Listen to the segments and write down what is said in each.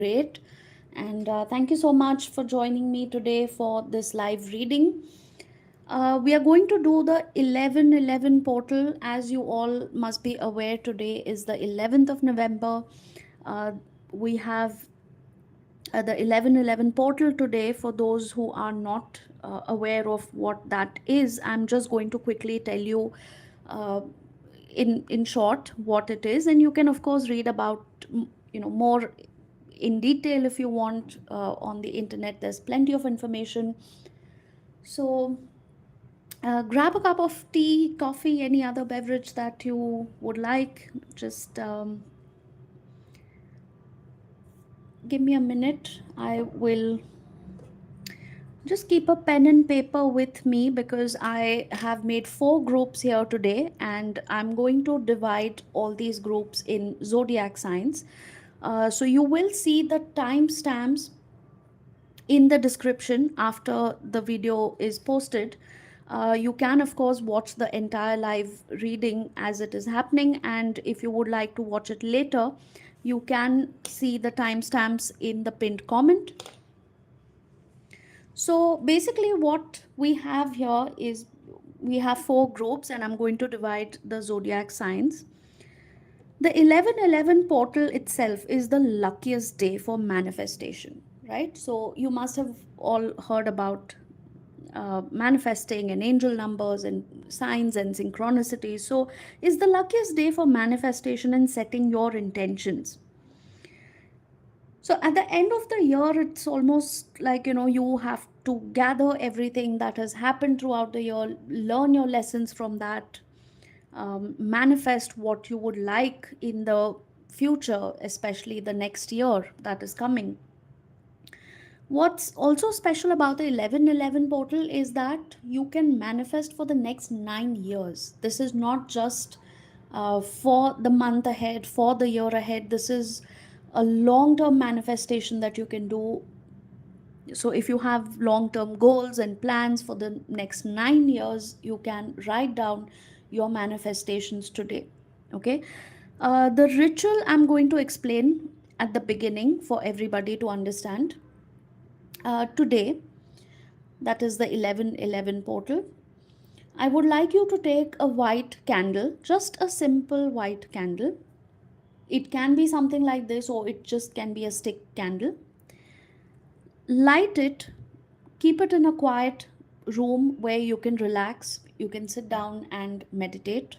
great. And thank you so much for joining me today for this live reading. We are going to do the 1111 portal. As you all must be aware, today is the 11th of November. Uh, we have the 1111 portal today. For those who are not aware of what that is, I'm just going to quickly tell you uh, in short what it is, and you can of course read about more in detail if you want on the internet. There's plenty of information. So grab a cup of tea, coffee, any other beverage that you would like. Just give me a minute. I will just keep a pen and paper with me because I have made 4 groups here today, and I'm going to divide all these groups in zodiac signs. So you will see the timestamps in the description after the video is posted. You can of course watch the entire live reading as it is happening, and if you would like to watch it later, you can see the timestamps in the pinned comment. So basically what we have here is we have 4 groups, and I'm going to divide the zodiac signs. The 1111 portal itself is the luckiest day for manifestation, right? So you must have all heard about manifesting and angel numbers and signs and synchronicities. So it's the luckiest day for manifestation and setting your intentions. So at the end of the year, it's almost like, you have to gather everything that has happened throughout the year, learn your lessons from that, manifest what you would like in the future, especially the next year that is coming. What's also special about the 1111 portal is that you can manifest for the next 9 years. This is not just for the month ahead, for the year ahead. This is a long term manifestation that you can do. So, if you have long term goals and plans for the next 9 years, you can write down your manifestations today. Okay. The ritual I'm going to explain at the beginning for everybody to understand. Today, that is the 1111 portal, I would like you to take a white candle, just a simple white candle. It can be something like this, or it just can be a stick candle. Light it, keep it in a quiet room where you can relax, you can sit down and meditate.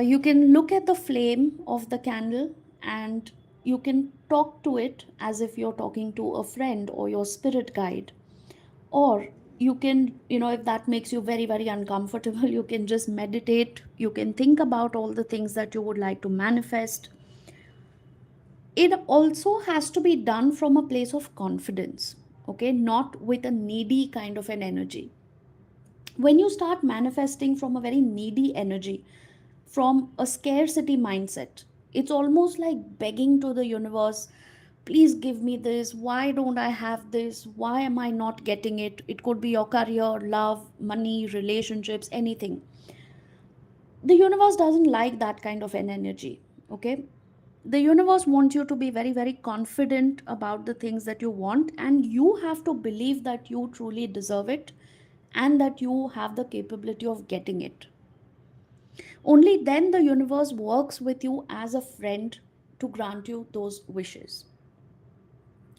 You can look at the flame of the candle, and you can talk to it as if you're talking to a friend or your spirit guide. Or you can, if that makes you very, very uncomfortable, you can just meditate. You can think about all the things that you would like to manifest. It also has to be done from a place of confidence, okay, not with a needy kind of an energy. When you start manifesting from a very needy energy, from a scarcity mindset, it's almost like begging to the universe, please give me this, why don't I have this, why am I not getting it? It could be your career, love, money, relationships, anything. The universe doesn't like that kind of an energy. Okay, the universe wants you to be very, very confident about the things that you want, and you have to believe that you truly deserve it and that you have the capability of getting it. Only then the universe works with you as a friend to grant you those wishes.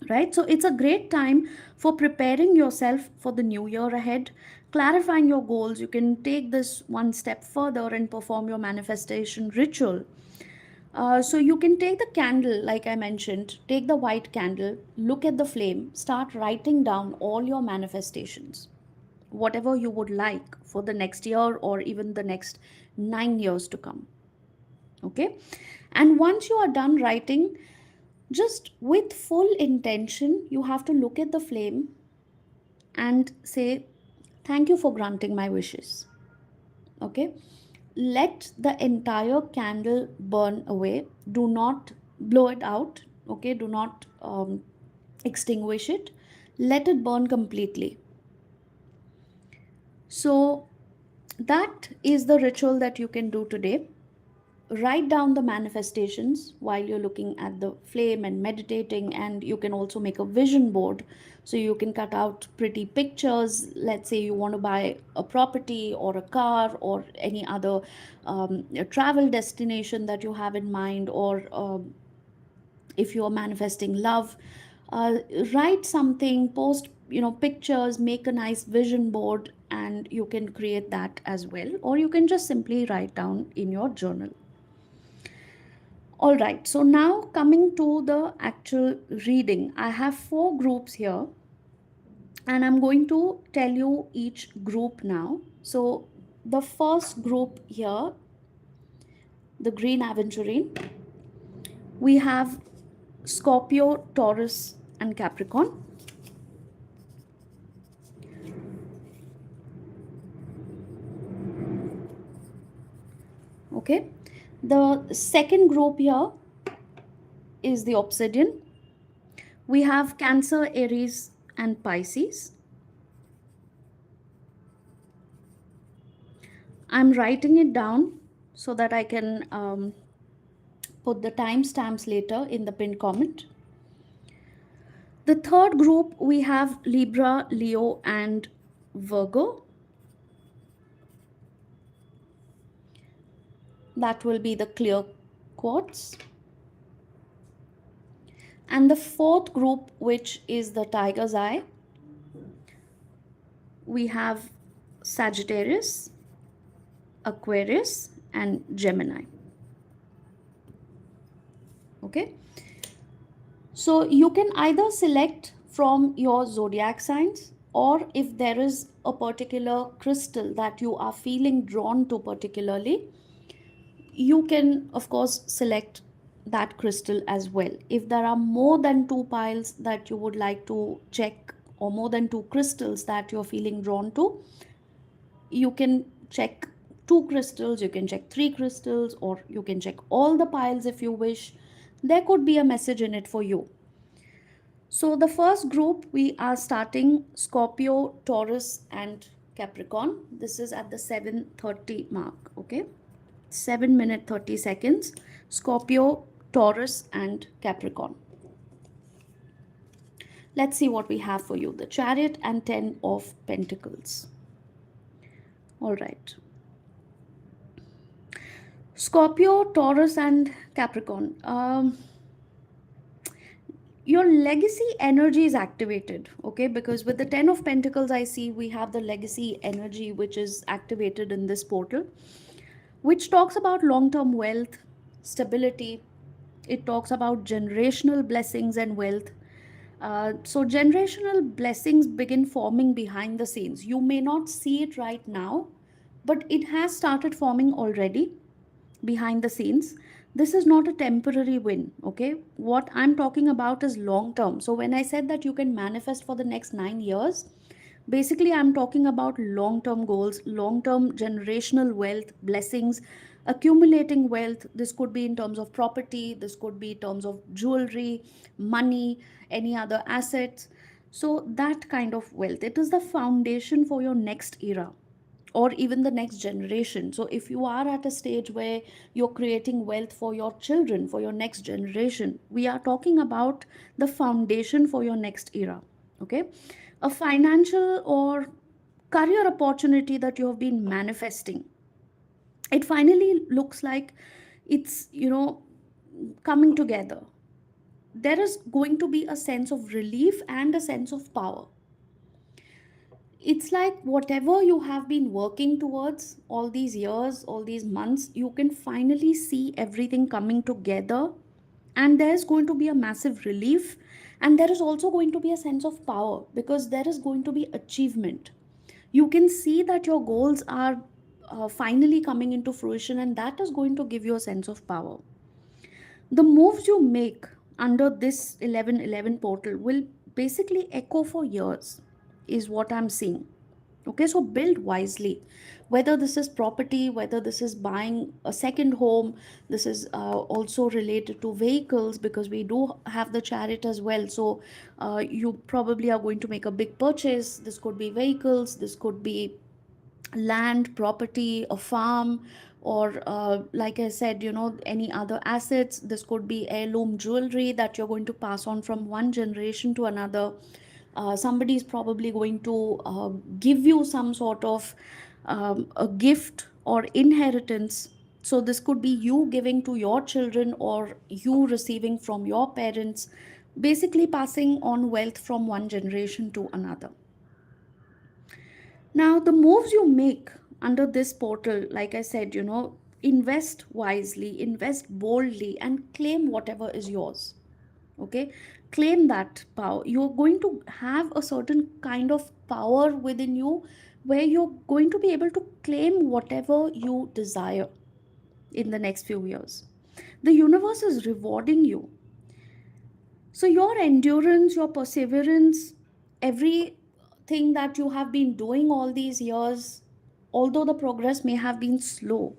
Right? So it's a great time for preparing yourself for the new year ahead, clarifying your goals. You can take this one step further and perform your manifestation ritual. So you can take the candle, like I mentioned, take the white candle, look at the flame, start writing down all your manifestations, whatever you would like for the next year or even the next 9 years to come. Okay. And once you are done writing, just with full intention, you have to look at the flame and say, thank you for granting my wishes. Okay. Let the entire candle burn away. Do not blow it out. Okay. Do not extinguish it. Let it burn completely. So, that is the ritual that you can do today. write down the manifestations while you're looking at the flame and meditating. And you can also make a vision board, so you can cut out pretty pictures. Let's say you want to buy a property or a car or any other a travel destination that you have in mind, or if you are manifesting love, uh, write something, post pictures, make a nice vision board, and you can create that as well, or you can just simply write down in your journal. All right, so now coming to the actual reading, I have four groups here, and I'm going to tell you each group now. So, the first group here, the Green Aventurine, we have Scorpio, Taurus, and Capricorn. Okay, the second group here is the Obsidian. We have Cancer, Aries, and Pisces. I'm writing it down so that I can put the timestamps later in the pinned comment. The third group, we have Libra, Leo, and Virgo. That will be the clear quartz. And the fourth group, which is the tiger's eye, we have Sagittarius, Aquarius, and Gemini. Okay, so you can either select from your zodiac signs, or if there is a particular crystal that you are feeling drawn to particularly, you can of course select that crystal as well. If there are more than two piles that you would like to check, or more than two crystals that you're feeling drawn to, you can check two crystals, you can check three crystals, or you can check all the piles if you wish. There could be a message in it for you. So the first group, we are starting Scorpio, Taurus, and Capricorn. This is at the 7:30 mark. Okay, 7 minutes 30 seconds. Scorpio, Taurus, and Capricorn. Let's see what we have for you. The Chariot and 10 of Pentacles. All right. Scorpio, Taurus, and Capricorn. Your legacy energy is activated, okay? Because with the 10 of Pentacles, I see we have the legacy energy which is activated in this portal, which talks about long term wealth, stability. It talks about generational blessings and wealth. So, generational blessings begin forming behind the scenes. You may not see it right now, but it has started forming already behind the scenes. This is not a temporary win, okay? What I'm talking about is long term. So, when I said that you can manifest for the next 9 years, basically I'm talking about long term goals, long term generational wealth, blessings, accumulating wealth. This could be in terms of property, this could be in terms of jewelry, money, any other assets. So, that kind of wealth, it is the foundation for your next era or even the next generation. So if you are at a stage where you're creating wealth for your children, for your next generation, we are talking about the foundation for your next era. Okay, a financial or career opportunity that you have been manifesting, it finally looks like it's coming together. There is going to be a sense of relief and a sense of power. It's like whatever you have been working towards all these years, all these months, you can finally see everything coming together, and there's going to be a massive relief, and there is also going to be a sense of power because there is going to be achievement. You can see that your goals are finally coming into fruition, and that is going to give you a sense of power. The moves you make under this 1111 portal will basically echo for years, is what I'm seeing. Okay, so build wisely. Whether this is property, whether this is buying a second home, this is also related to vehicles because we do have the chariot as well. So you probably are going to make a big purchase. This could be vehicles, this could be land, property, a farm, or like I said, any other assets. This could be heirloom jewelry that you're going to pass on from one generation to another. Somebody is probably going to give you some sort of a gift or inheritance. So this could be you giving to your children or you receiving from your parents, basically passing on wealth from one generation to another. Now, the moves you make under this portal, like I said, invest wisely, invest boldly, and claim whatever is yours. Okay? Claim that power. You're going to have a certain kind of power within you where you're going to be able to claim whatever you desire in the next few years. The universe is rewarding you. So, your endurance, your perseverance, everything that you have been doing all these years, although the progress may have been slow,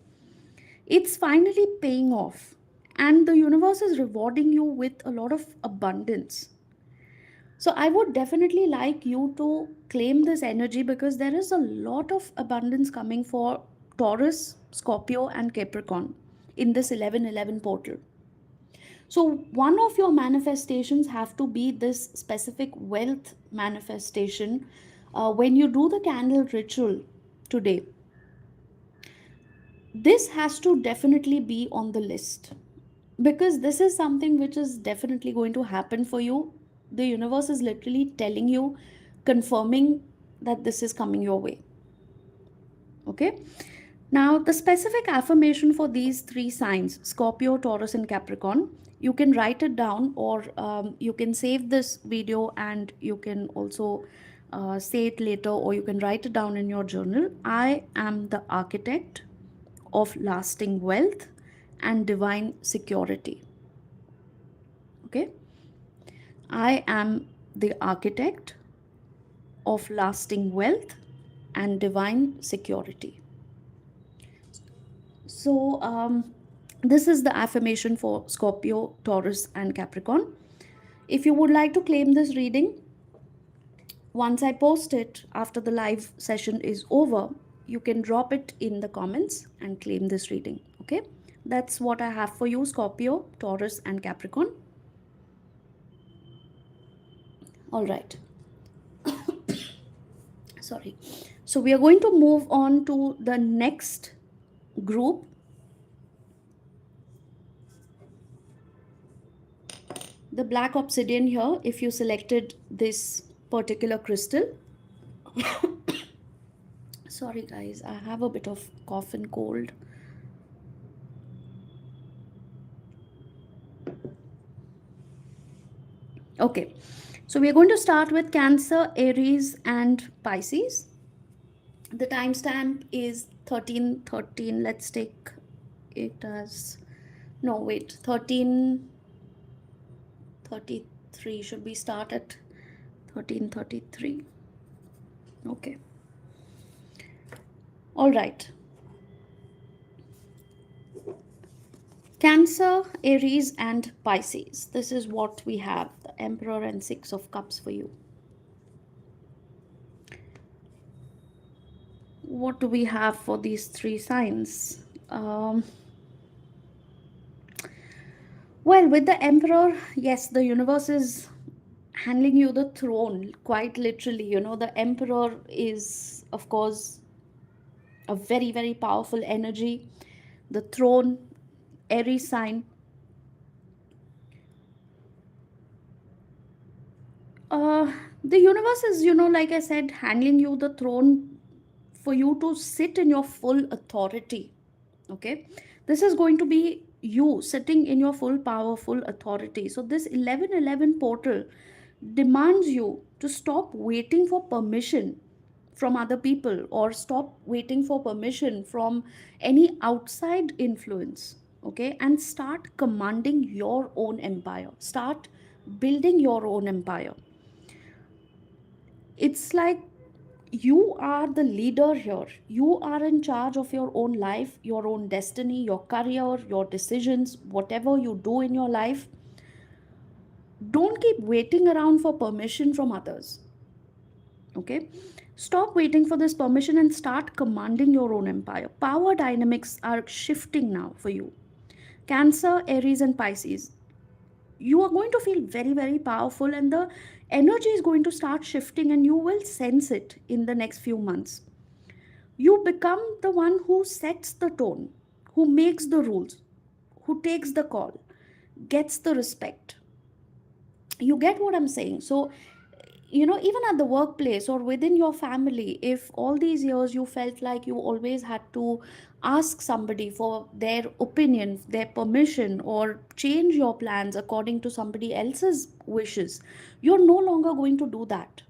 it's finally paying off. And the universe is rewarding you with a lot of abundance. So, I would definitely like you to claim this energy because there is a lot of abundance coming for Taurus, Scorpio, and Capricorn in this 1111 portal. So, one of your manifestations have to be this specific wealth manifestation. When you do the candle ritual today, this has to definitely be on the list because this is something which is definitely going to happen for you. The universe is literally telling you, confirming that this is coming your way. Okay. Now, the specific affirmation for these three signs, Scorpio, Taurus, and Capricorn, you can write it down or you can save this video and you can also say it later or you can write it down in your journal. I am the architect of lasting wealth and divine security. Okay? I am the architect of lasting wealth and divine security. So, this is the affirmation for Scorpio, Taurus, and Capricorn. If you would like to claim this reading, once I post it after the live session is over, you can drop it in the comments and claim this reading. Okay, that's what I have for you, Scorpio, Taurus, and Capricorn. All right. Sorry. So, we are going to move on to the next group. The black obsidian here, if you selected this particular crystal. Sorry guys, I have a bit of cough and cold. Okay, so we are going to start with Cancer, Aries, and Pisces. The timestamp is 13:13. Let's take it as, no wait, 13:33. Should we start at 13:33? Okay. All right. Cancer, Aries, and Pisces. This is what we have, the Emperor and Six of Cups for you. What do we have for these three signs? Well, with the Emperor, yes, the universe is handing you the throne, quite literally. The Emperor is, of course, a very, very powerful energy. The throne, Aries sign. The universe is, like I said, handing you the throne for you to sit in your full authority. Okay, this is going to be you sitting in your full power, full authority. So this 1111 portal demands you to stop waiting for permission from other people or stop waiting for permission from any outside influence. Okay, and start commanding your own empire, start building your own empire. It's like you are the leader here. You are in charge of your own life, your own destiny, your career, your decisions, whatever you do in your life. Don't keep waiting around for permission from others. Okay, stop waiting for this permission and start commanding your own empire. Power dynamics are shifting now for you. Cancer, Aries, and Pisces, you are going to feel very, very powerful, and the energy is going to start shifting, and you will sense it in the next few months. You become the one who sets the tone, who makes the rules, who takes the call, gets the respect. You get what I'm saying? So, even at the workplace or within your family, if all these years you felt like you always had to ask somebody for their opinion, their permission, or change your plans according to somebody else's wishes, you're no longer going to do that.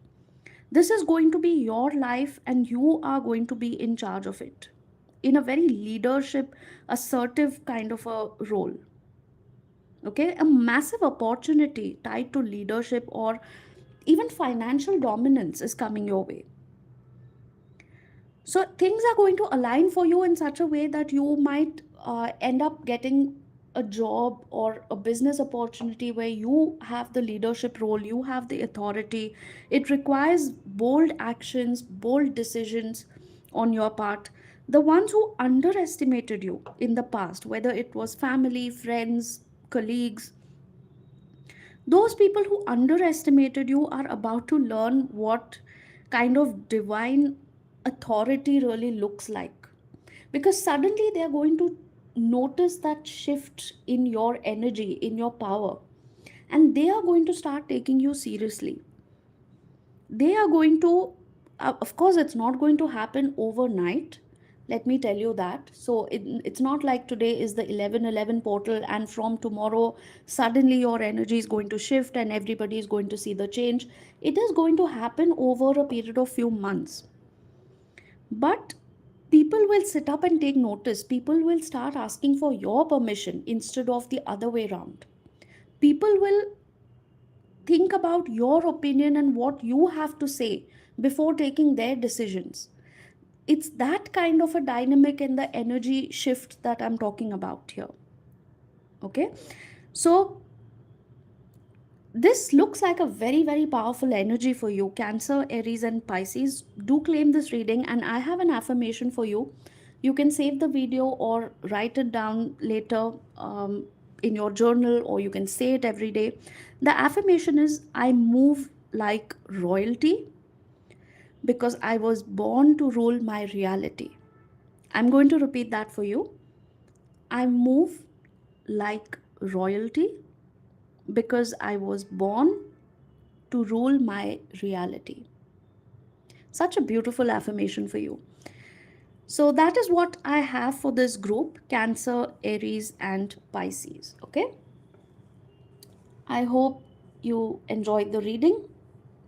This is going to be your life, and you are going to be in charge of it in a very leadership, assertive kind of a role. Okay, a massive opportunity tied to leadership or even financial dominance is coming your way. So things are going to align for you in such a way that you might end up getting a job or a business opportunity where you have the leadership role, you have the authority. It requires bold actions, bold decisions on your part. The ones who underestimated you in the past, whether it was family, friends, colleagues, those people who underestimated you are about to learn what kind of divine authority really looks like. Because suddenly they are going to notice that shift in your energy, in your power, and they are going to start taking you seriously. They are going to, of course it's not going to happen overnight, let me tell you that. So it's not like today is the 1111 portal and from tomorrow suddenly your energy is going to shift and everybody is going to see the change. It is going to happen over a period of few months, but people will sit up and take notice. People will start asking for your permission instead of the other way around. People will think about your opinion and what you have to say before taking their decisions. It's that kind of a dynamic and the energy shift that I'm talking about here. Okay, so this looks like a very, very powerful energy for you. Cancer, Aries, and Pisces, do claim this reading, and I have an affirmation for you. You can save the video or write it down later in your journal, or you can say it every day. The affirmation is, I move like royalty because I was born to rule my reality. I'm going to repeat that for you. I move like royalty because I was born to rule my reality. Such a beautiful affirmation for you. So, that is what I have for this group, Cancer, Aries, and Pisces. Okay. I hope you enjoyed the reading.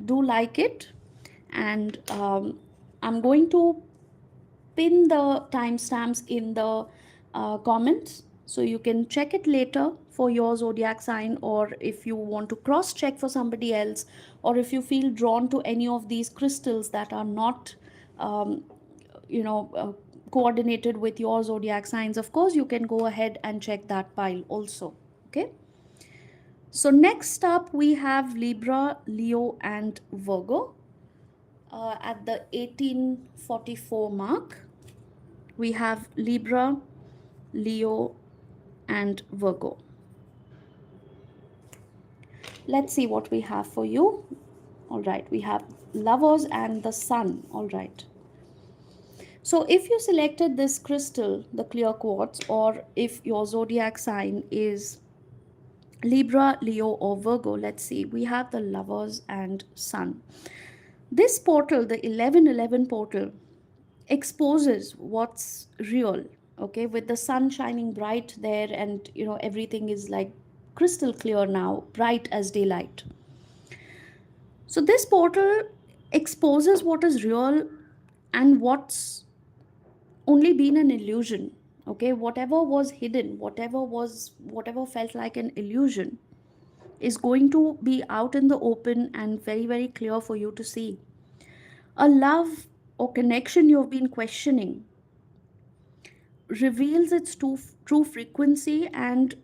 Do like it. And I'm going to pin the timestamps in the comments so you can check it later for your zodiac sign, or if you want to cross check for somebody else, or if you feel drawn to any of these crystals that are not um, you know uh, coordinated with your zodiac signs. Of course you can go ahead and check that pile also. Okay, so next up we have Libra, Leo, and Virgo. At the 1844 mark, we have Libra, Leo, and Virgo. Let's see what we have for you. All right, we have Lovers and the Sun. All right. So if you selected this crystal, the clear quartz, or if your zodiac sign is Libra, Leo, or Virgo, let's see. We have the Lovers and Sun. This portal, the 1111 portal, exposes what's real. Okay, with the sun shining bright there, and everything is like crystal clear now, bright as daylight. So this portal exposes what is real and what's only been an illusion. Okay, whatever was hidden, whatever felt like an illusion is going to be out in the open and very, very clear for you to see. A love or connection you've been questioning reveals its true frequency, and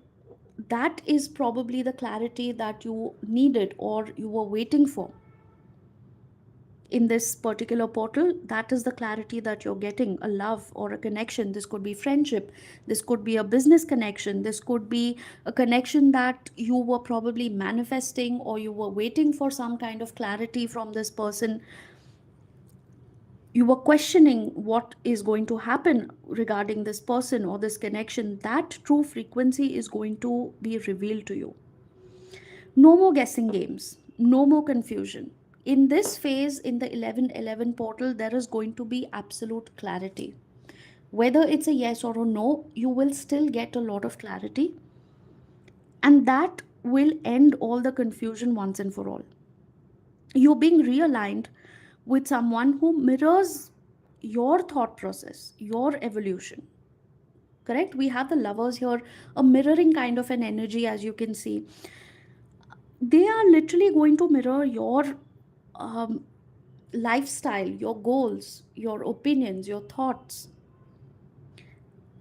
that is probably the clarity that you needed or you were waiting for. in this particular portal, that is the clarity that you're getting: a love or a connection. This could be friendship, this could be a business connection, this could be a connection that you were probably manifesting, or you were waiting for some kind of clarity from this person. You were questioning what is going to happen regarding this person or this connection. That true frequency is going to be revealed to you. No more guessing games, no more confusion. In this phase, in the 1111 portal, there is going to be absolute clarity. Whether it's a yes or a no, you will still get a lot of clarity, and that will end all the confusion once and for all. You're being realigned with someone who mirrors your thought process, your evolution. Correct? We have the lovers here, a mirroring kind of an energy, as you can see. They are literally going to mirror your um, lifestyle, your goals, your opinions, your thoughts.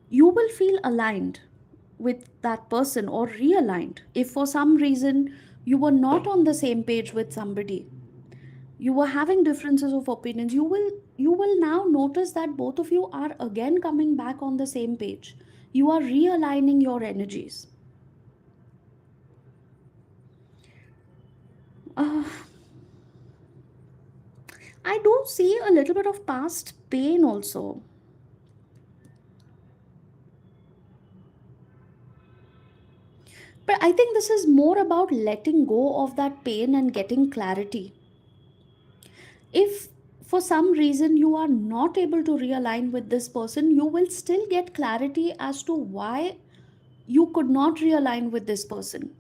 You will feel aligned with that person or realigned. If for some reason you were not on the same page with somebody, you were having differences of opinions, you will now notice that both of you are again coming back on the same page. You are realigning your energies. uh, I do see a little bit of past pain also. But I think this is more about letting go of that pain and getting clarity. If for some reason you are not able to realign with this person, you will still get clarity as to why you could not realign with this person.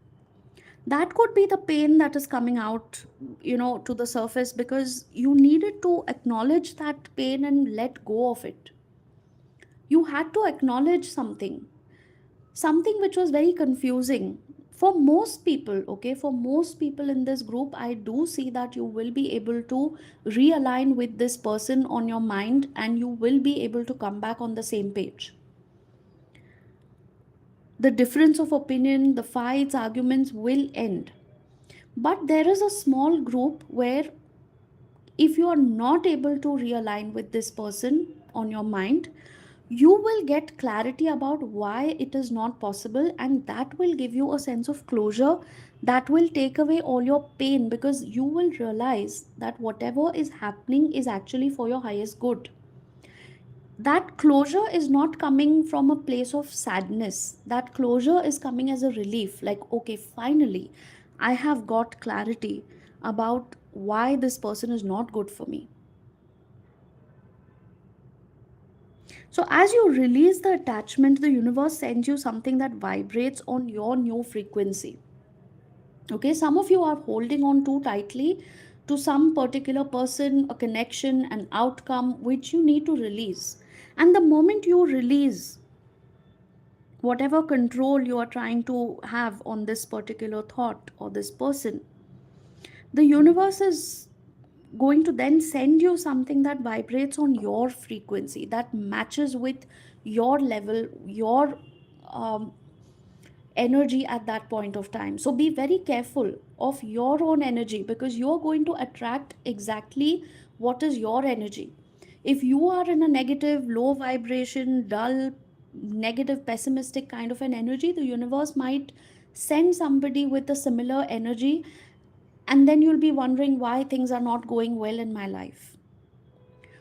That could be the pain that is coming out, to the surface, because you needed to acknowledge that pain and let go of it. You had to acknowledge something which was very confusing for most people. Okay, for most people in this group, I do see that you will be able to realign with this person on your mind, and you will be able to come back on the same page. The difference of opinion, the fights, arguments will end. But there is a small group where, if you are not able to realign with this person on your mind, you will get clarity about why it is not possible, and that will give you a sense of closure. That will take away all your pain, because you will realize that whatever is happening is actually for your highest good. That closure is not coming from a place of sadness. That closure is coming as a relief, like, okay, finally I have got clarity about why this person is not good for me. So, as you release the attachment, the universe sends you something that vibrates on your new frequency. Okay, some of you are holding on too tightly to some particular person, a connection, an outcome which you need to release. And the moment you release whatever control you are trying to have on this particular thought or this person, the universe is going to then send you something that vibrates on your frequency, that matches with your level, your um, energy at that point of time. So be very careful of your own energy, because you're going to attract exactly what is your energy. If you are in a negative, low vibration, dull, negative, pessimistic kind of an energy, the universe might send somebody with a similar energy, and then you'll be wondering why things are not going well in my life.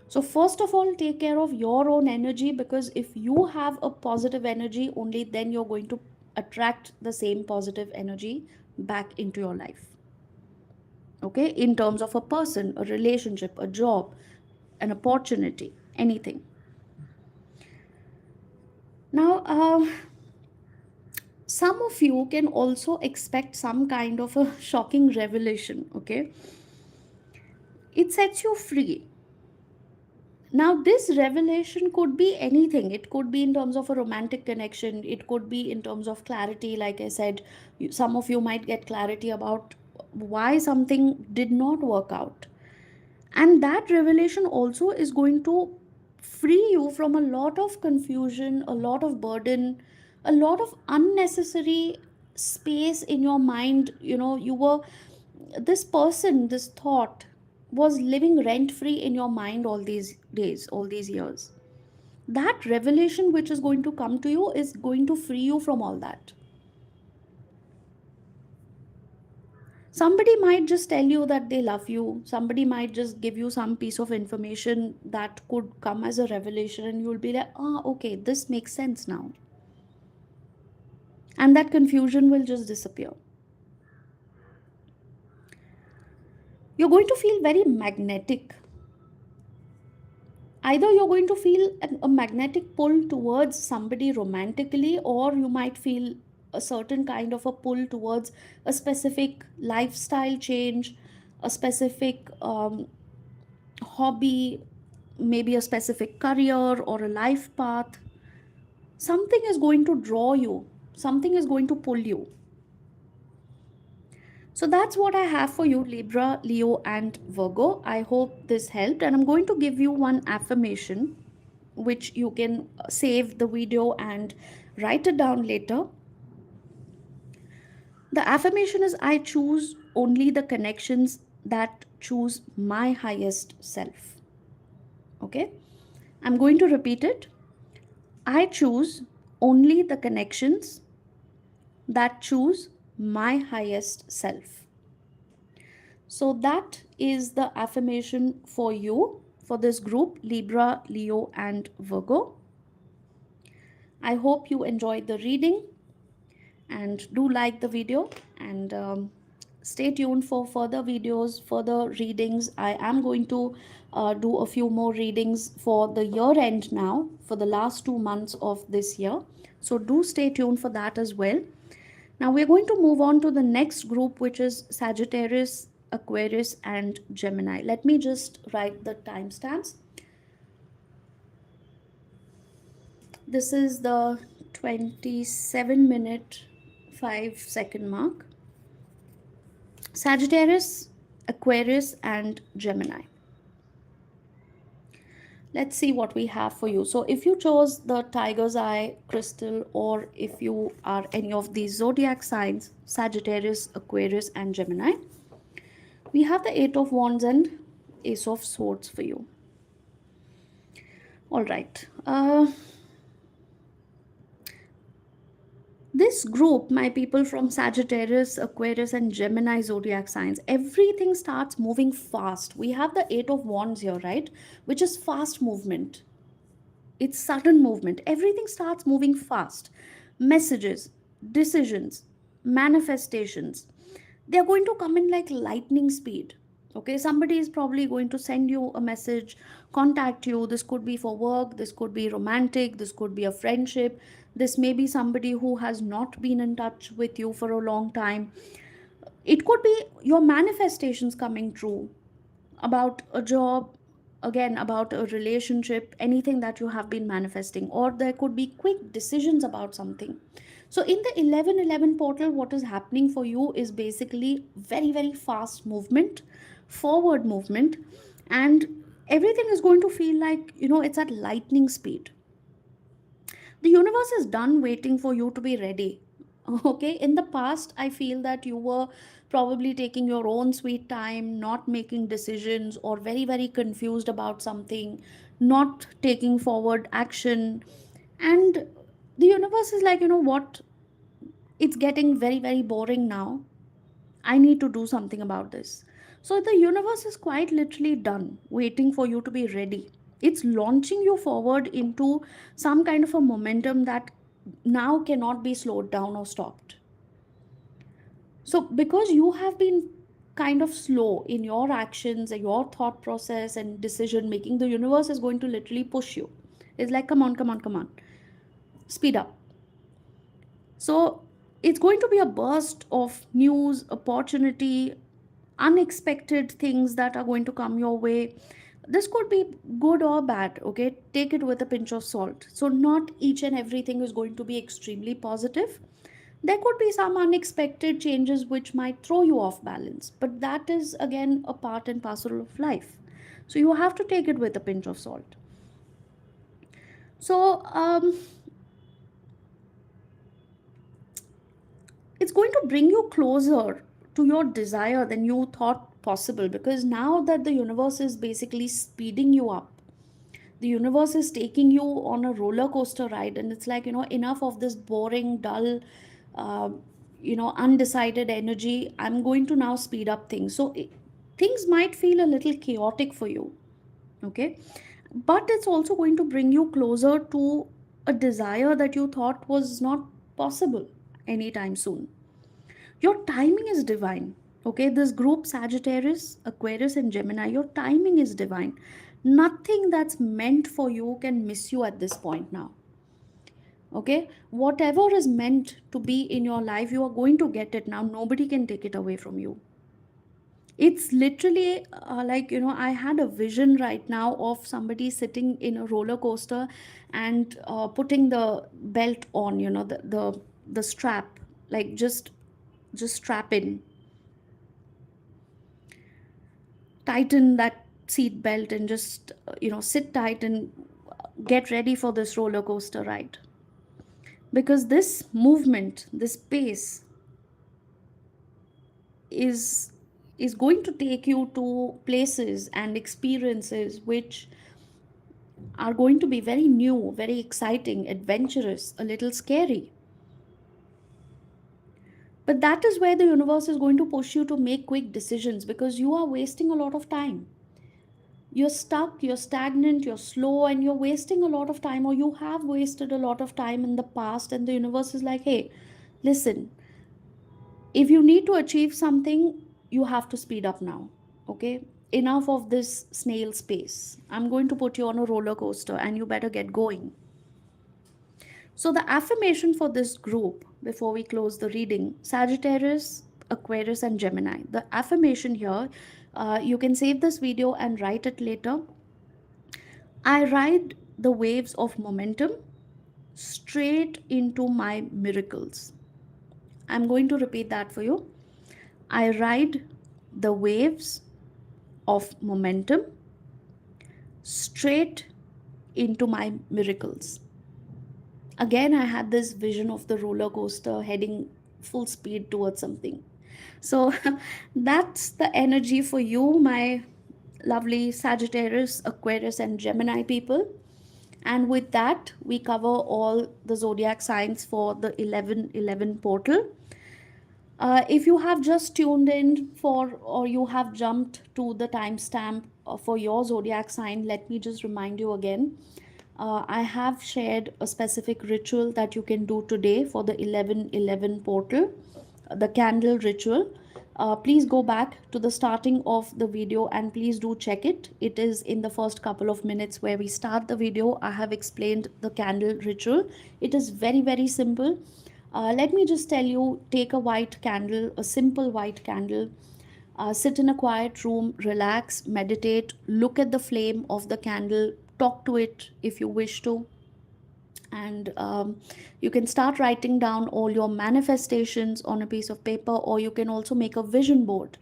So, first of all, take care of your own energy, because if you have a positive energy, only then you're going to attract the same positive energy back into your life. Okay, in terms of a person, a relationship, a job, an opportunity, anything. Now, some of you can also expect some kind of a shocking revelation. Okay, it sets you free. Now, this revelation could be anything. It could be in terms of a romantic connection, it could be in terms of clarity. Like I said, some of you might get clarity about why something did not work out. And that revelation also is going to free you from a lot of confusion, a lot of burden, a lot of unnecessary space in your mind. You were this person, this thought, was living rent free in your mind all these days, all these years. That revelation which is going to come to you is going to free you from all that. Somebody might just tell you that they love you. Somebody might just give you some piece of information that could come as a revelation, and you'll be like, ah, okay, this makes sense now. And that confusion will just disappear. You're going to feel very magnetic. Either you're going to feel a magnetic pull towards somebody romantically, or you might feel a certain kind of a pull towards a specific lifestyle change, a specific hobby, maybe a specific career or a life path. Something is going to draw you, something is going to pull you. So that's what I have for you, Libra, Leo, and Virgo. I hope this helped, and I'm going to give you one affirmation which you can save the video and write it down later. The affirmation is, I choose only the connections that choose my highest self. Okay? I'm going to repeat it. I choose only the connections that choose my highest self. So that is the affirmation for you, for this group, Libra, Leo, and Virgo. I hope you enjoyed the reading and do like the video, and stay tuned for further videos, further readings. I am going to do a few more readings for the year end now, for the last 2 months of this year. So do stay tuned for that as well. Now we're going to move on to the next group, which is Sagittarius, Aquarius, and Gemini. Let me just write the timestamps. This is the 27-minute 5-second mark. Sagittarius, Aquarius, and Gemini. Let's see what we have for you. So if you chose the tiger's eye crystal, or if you are any of these zodiac signs, Sagittarius, Aquarius, and Gemini, we have the 8 of Wands and Ace of Swords for you. All right. This group, my people from Sagittarius, Aquarius, and Gemini zodiac signs, everything starts moving fast. We have the 8 of Wands here, right? Which is fast movement. It's sudden movement. Everything starts moving fast. Messages, decisions, manifestations, they're going to come in like lightning speed. Okay, somebody is probably going to send you a message, contact you. This could be for work, this could be romantic, this could be a friendship, this may be somebody who has not been in touch with you for a long time. It could be your manifestations coming true about a job, again about a relationship, anything that you have been manifesting, or there could be quick decisions about something. So in the 1111 portal, what is happening for you is basically very, very fast movement, forward movement, and everything is going to feel like, it's at lightning speed. The universe is done waiting for you to be ready. Okay, in the past, I feel that you were probably taking your own sweet time, not making decisions, or very, very confused about something, not taking forward action. And the universe is like, you know what, it's getting very, very boring now. I need to do something about this. So the universe is quite literally done waiting for you to be ready. It's launching you forward into some kind of a momentum that now cannot be slowed down or stopped. So because you have been kind of slow in your actions and your thought process and decision making, the universe is going to literally push you. It's like, come on, come on, come on, speed up. So it's going to be a burst of news, opportunity, unexpected things that are going to come your way. This could be good or bad, okay? Take it with a pinch of salt. So, not each and everything is going to be extremely positive. There could be some unexpected changes which might throw you off balance, but that is again a part and parcel of life. So, you have to take it with a pinch of salt. So, it's going to bring you closer to your desire than you thought possible, because now that the universe is basically speeding you up, the universe is taking you on a roller coaster ride, and it's like, enough of this boring, dull, uh, undecided energy. I'm going to now speed up things. So things might feel a little chaotic for you, okay? But it's also going to bring you closer to a desire that you thought was not possible anytime soon. Your timing is divine. Okay, this group Sagittarius, Aquarius, and Gemini, your timing is divine. Nothing that's meant for you can miss you at this point now. Okay, whatever is meant to be in your life, you are going to get it now. Nobody can take it away from you. It's literally like, I had a vision right now of somebody sitting in a roller coaster and putting the belt on, the strap, like just strap in, tighten that seat belt, and just sit tight and get ready for this roller coaster ride, because this movement, this pace is is going to take you to places and experiences which are going to be very new, very exciting, adventurous, a little scary. But that is where the universe is going to push you to make quick decisions, because you are wasting a lot of time. You're stuck, you're stagnant, you're slow, and you're wasting a lot of time, or you have wasted a lot of time in the past. And the universe is like, hey, listen, if you need to achieve something, you have to speed up now. Okay? Enough of this snail space. I'm going to put you on a roller coaster and you better get going. So, the affirmation for this group before we close the reading: Sagittarius, Aquarius, and Gemini. The affirmation here, you can save this video and write it later. I ride the waves of momentum straight into my miracles. I'm going to repeat that for you. I ride the waves of momentum straight into my miracles. Again, I had this vision of the roller coaster heading full speed towards something. So that's the energy for you, my lovely Sagittarius, Aquarius, and Gemini people. And with that, we cover all the zodiac signs for the 1111 portal. If you have just tuned in for, or you have jumped to the timestamp for your zodiac sign, let me just remind you again. I have shared a specific ritual that you can do today for the 1111 portal, the candle ritual. Please go back to the starting of the video and please do check it. It is in the first couple of minutes where we start the video. I have explained the candle ritual. It is very, very simple. Let me just tell you, take a white candle, a simple white candle. Sit in a quiet room, relax, meditate, look at the flame of the candle, talk to it if you wish to. And you can start writing down all your manifestations on a piece of paper, or you can also make a vision board.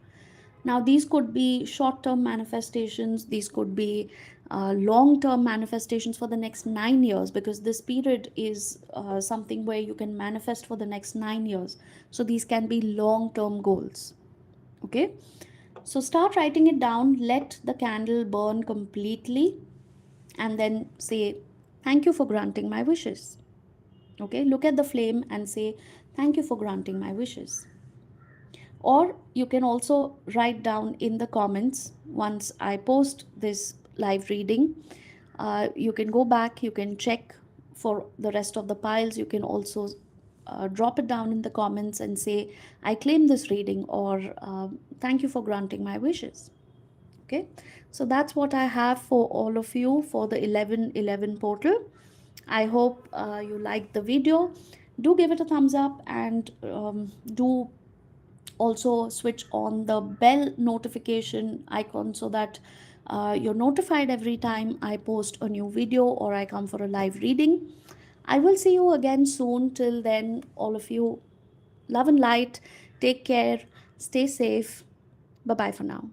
Now, these could be short term manifestations, these could be long term manifestations for the next 9 years, because this period is something where you can manifest for the next 9 years. So, these can be long term goals. Okay, so start writing it down, let the candle burn completely, and then say, thank you for granting my wishes. Okay, look at the flame and say, thank you for granting my wishes. Or you can also write down in the comments once I post this live reading. You can go back, you can check for the rest of the piles. You can also drop it down in the comments and say, I claim this reading, or thank you for granting my wishes. Okay, so that's what I have for all of you for the 1111 portal. I hope you liked the video. Do give it a thumbs up, and do also switch on the bell notification icon so that you're notified every time I post a new video or I come for a live reading. I will see you again soon. Till then, all of you, love and light. Take care. Stay safe. Bye bye for now.